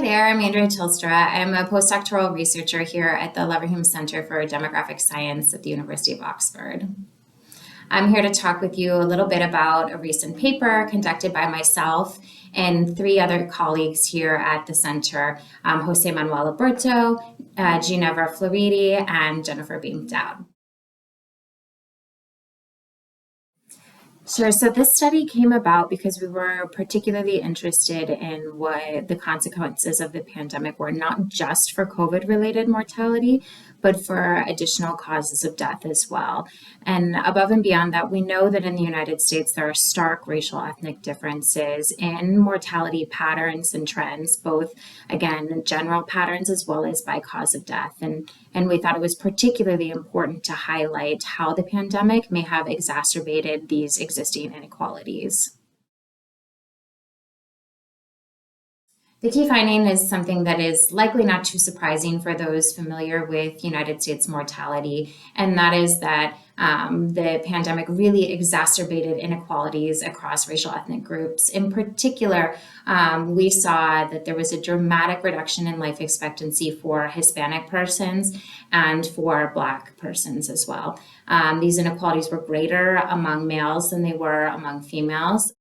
there, I'm Andrea Tilstra. I'm a postdoctoral researcher here at the Leverhulme Center for Demographic Science at the University of Oxford. I'm here to talk with you a little bit about a recent paper conducted by myself and three other colleagues here at the center, José Manuel Aburto, Ginevra Floridi, and Jennifer Beam Dowd. Sure. So this study came about because we were particularly interested in what the consequences of the pandemic were, not just for COVID-related mortality, but for additional causes of death as well. And above and beyond that, we know that in the United States, there are stark racial ethnic differences in mortality patterns and trends, both, again, general patterns as well as by cause of death. And we thought it was particularly important to highlight how the pandemic may have exacerbated these existing inequalities. The key finding is something that is likely not too surprising for those familiar with United States mortality, and that is that the pandemic really exacerbated inequalities across racial ethnic groups. In particular, we saw that there was a dramatic reduction in life expectancy for Hispanic persons and for Black persons as well. These inequalities were greater among males than they were among females.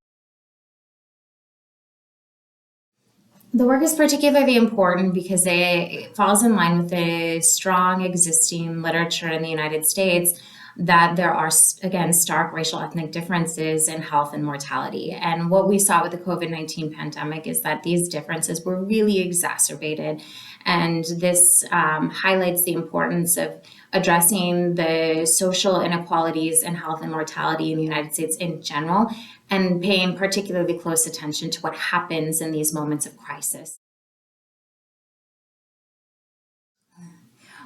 The work is particularly important because it falls in line with the strong existing literature in the United States that there are, again, stark racial ethnic differences in health and mortality. And what we saw with the COVID-19 pandemic is that these differences were really exacerbated. And this highlights the importance of addressing the social inequalities in health and mortality in the United States in general, and paying particularly close attention to what happens in these moments of crisis.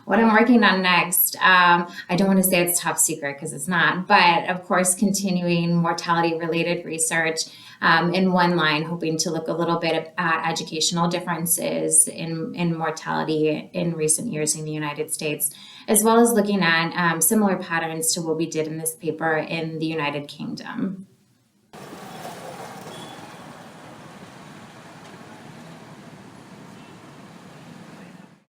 What I'm working on next, I don't want to say it's top secret because it's not, but of course, continuing mortality-related research in one line, hoping to look a little bit at educational differences in mortality in recent years in the United States, as well as looking at similar patterns to what we did in this paper in the United Kingdom.